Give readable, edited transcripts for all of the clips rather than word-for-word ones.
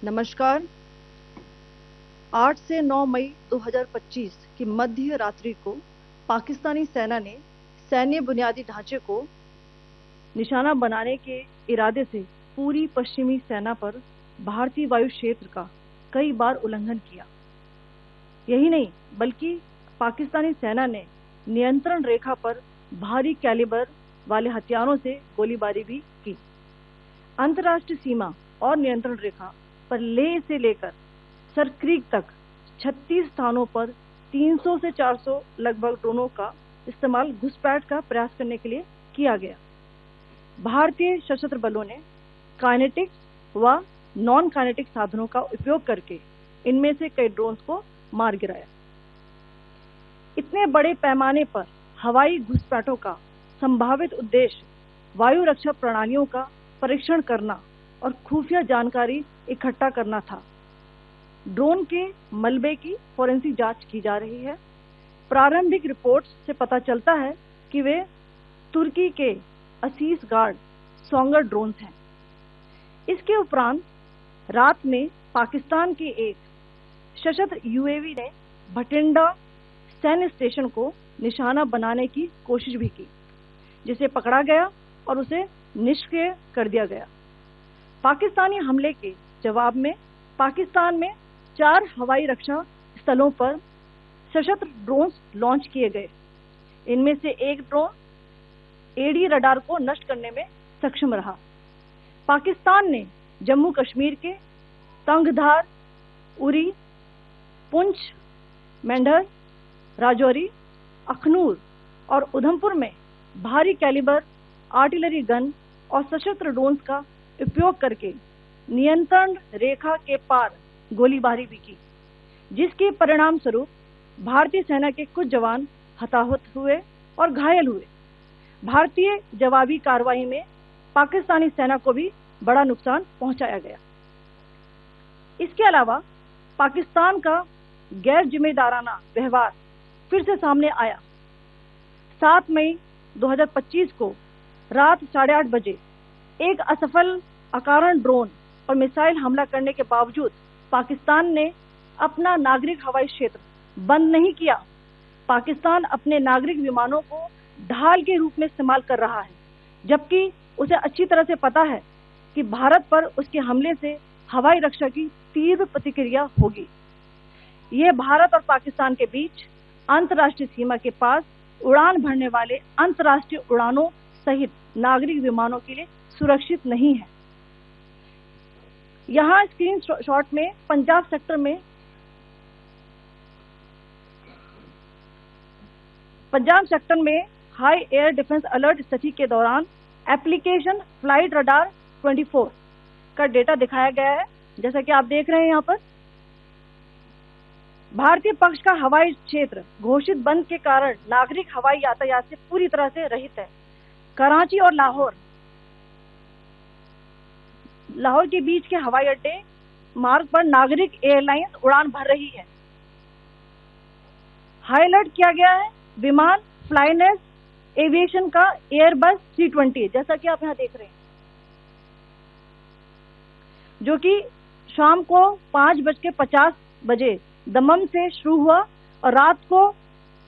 नमस्कार। 8 से 9 मई 2025 की मध्य रात्रि को पाकिस्तानी सेना ने सैन्य बुनियादी ढांचे को निशाना बनाने के इरादे से पूरी पश्चिमी सेना पर भारतीय वायु क्षेत्र का कई बार उल्लंघन किया। यही नहीं बल्कि पाकिस्तानी सेना ने नियंत्रण रेखा पर भारी कैलिबर वाले हथियारों से गोलीबारी भी की। अंतर्राष्ट्रीय सीमा और नियंत्रण रेखा पर लेह से लेकर सरक्रीक तक 36 स्थानों पर 300 से 400 लगभग ड्रोनों का इस्तेमाल घुसपैठ का प्रयास करने के लिए किया गया। भारतीय सशस्त्र बलों ने काइनेटिक व नॉन काइनेटिक साधनों का उपयोग करके इनमें से कई ड्रोन्स को मार गिराया। इतने बड़े पैमाने पर हवाई घुसपैठों का संभावित उद्देश्य वायु रक्षा प्रणालियों का परीक्षण करना और खुफिया जानकारी इकट्ठा करना था। ड्रोन के मलबे की फोरेंसिक जांच की जा रही है। प्रारंभिक रिपोर्ट्स से पता चलता है कि वे तुर्की के असीस गार्ड सोंगर ड्रोन्स हैं। इसके उपरांत रात में पाकिस्तान के एक सशस्त्र यूएवी ने भटिंडा सैन्य स्टेशन को निशाना बनाने की कोशिश भी की, जिसे पकड़ा गया और उसे निष्क्रिय कर दिया गया। पाकिस्तानी हमले के जवाब में पाकिस्तान में 4 हवाई रक्षा स्थलों पर सशस्त्र ड्रोन्स लॉन्च किए गए। इनमें से एक ड्रोन एडी रडार को नष्ट करने में सक्षम रहा। पाकिस्तान ने जम्मू कश्मीर के तंगधार, उरी, पुंछ, मेंढर, राजौरी, अखनूर और उधमपुर में भारी कैलिबर आर्टिलरी गन और सशस्त्र ड्रोन्स का उपयोग करके नियंत्रण रेखा के पार गोलीबारी भी की, जिसके परिणाम स्वरूप भारतीय सेना के कुछ जवान हताहत हुए और घायल हुए। भारतीय जवाबी कार्रवाई में पाकिस्तानी सेना को भी बड़ा नुकसान पहुंचाया गया। इसके अलावा पाकिस्तान का गैर जिम्मेदाराना व्यवहार फिर से सामने आया। 7 मई 2025 को रात 8:30 बजे एक असफल अकारण ड्रोन और मिसाइल हमला करने के बावजूद पाकिस्तान ने अपना नागरिक हवाई क्षेत्र बंद नहीं किया। पाकिस्तान अपने नागरिक विमानों को ढाल के रूप में इस्तेमाल कर रहा है, जबकि उसे अच्छी तरह से पता है कि भारत पर उसके हमले से हवाई रक्षा की तीव्र प्रतिक्रिया होगी। यह भारत और पाकिस्तान के बीच अंतर्राष्ट्रीय सीमा के पास उड़ान भरने वाले अंतर्राष्ट्रीय उड़ानों सहित नागरिक विमानों के लिए सुरक्षित नहीं है। यहाँ स्क्रीन शॉट में पंजाब सेक्टर में हाई एयर डिफेंस अलर्ट स्थिति के दौरान एप्लीकेशन फ्लाइट रडार 24 का डेटा दिखाया गया है। जैसा कि आप देख रहे हैं, यहाँ पर भारतीय पक्ष का हवाई क्षेत्र घोषित बंद के कारण नागरिक हवाई यातायात से पूरी तरह से रहित है। कराची और लाहौर के बीच के हवाई अड्डे मार्ग पर नागरिक एयरलाइंस उड़ान भर रही है। हाई अलर्ट किया गया है विमान फ्लाइनेस एविएशन का एयरबस 320, जैसा कि आप यहां देख रहे हैं, जो कि शाम को 5:50 बजे दमम से शुरू हुआ और रात को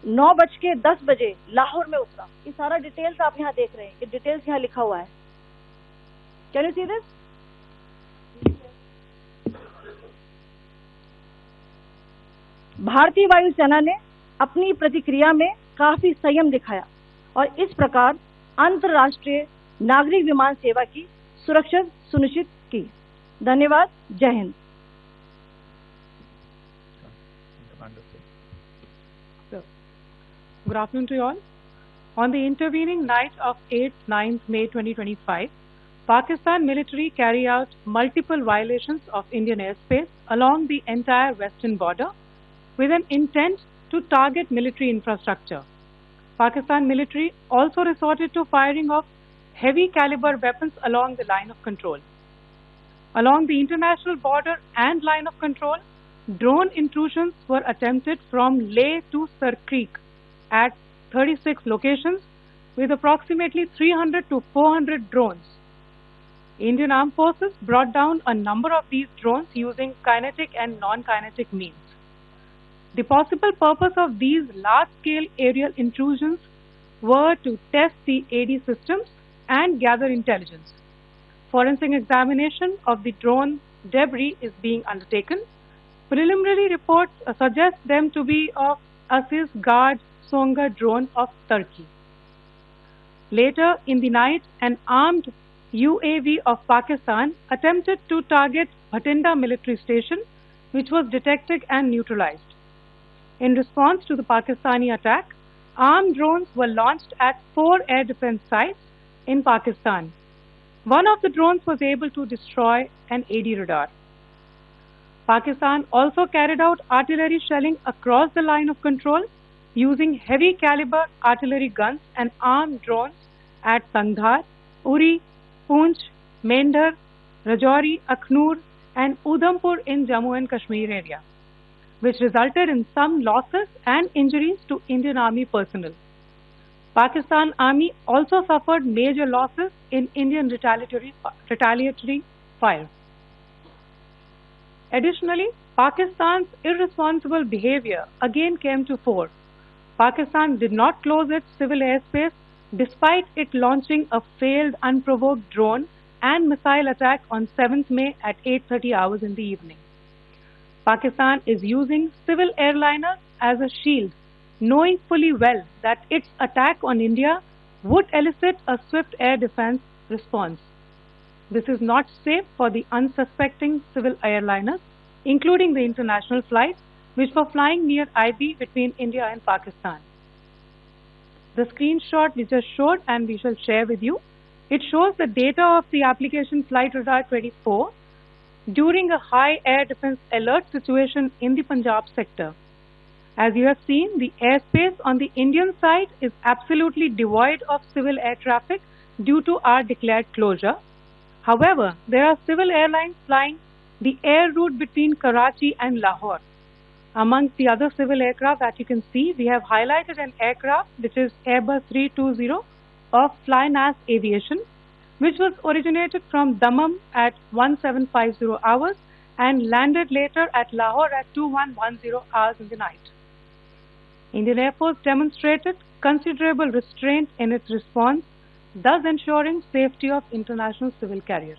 9:10 बजे लाहौर में उतरा। ये सारा डिटेल्स आप यहाँ देख रहे हैं। ये डिटेल्स यहाँ लिखा हुआ है। Can you see this? भारतीय वायुसेना ने अपनी प्रतिक्रिया में काफी संयम दिखाया और इस प्रकार अंतर्राष्ट्रीय नागरिक विमान सेवा की सुरक्षा सुनिश्चित की। धन्यवाद। जय Hind. Good afternoon to you all. On the intervening night of 8-9 May 2025, Pakistan military carried out multiple violations of Indian airspace along the entire western border with an intent to target military infrastructure. Pakistan military also resorted to firing of heavy caliber weapons along the line of control. Along the international border and line of control, drone intrusions were attempted from Leh to Sarkreek at 36 locations with approximately 300 to 400 drones. Indian Armed Forces brought down a number of these drones using kinetic and non-kinetic means. The possible purpose of these large-scale aerial intrusions were to test the AD systems and gather intelligence. Forensic examination of the drone debris is being undertaken. Preliminary reports suggest them to be of Aziz Guard Songa drone of Turkey. Later in the night, an armed UAV of Pakistan attempted to target Bhatinda military station, which was detected and neutralized. In response to the Pakistani attack, armed drones were launched at 4 air defense sites in Pakistan. One of the drones was able to destroy an AD radar. Pakistan also carried out artillery shelling across the line of control using heavy caliber artillery guns and armed drones at Sandhar, Uri, Poonch, Mendhar, Rajouri, Akhnur and Udhampur in Jammu and Kashmir area, which resulted in some losses and injuries to Indian Army personnel. Pakistan Army also suffered major losses in Indian retaliatory fire. Additionally, Pakistan's irresponsible behavior again came to fore. Pakistan did not close its civil airspace despite it launching a failed unprovoked drone and missile attack on 7th May at 8:30 hours in the evening. Pakistan is using civil airliners as a shield, knowing fully well that its attack on India would elicit a swift air defense response. This is not safe for the unsuspecting civil airliners, including the international flights which were flying near IB between India and Pakistan. The screenshot we just showed and we shall share with you, it shows the data of the application Flight Radar 24 during a high air defense alert situation in the Punjab sector. As you have seen, the airspace on the Indian side is absolutely devoid of civil air traffic due to our declared closure. However, there are civil airlines flying the air route between Karachi and Lahore. Amongst the other civil aircraft that you can see, we have highlighted an aircraft which is Airbus 320 of Flynas Aviation, which was originated from Dammam at 1750 hours and landed later at Lahore at 2110 hours in the night. Indian Air Force demonstrated considerable restraint in its response, thus ensuring safety of international civil carriers.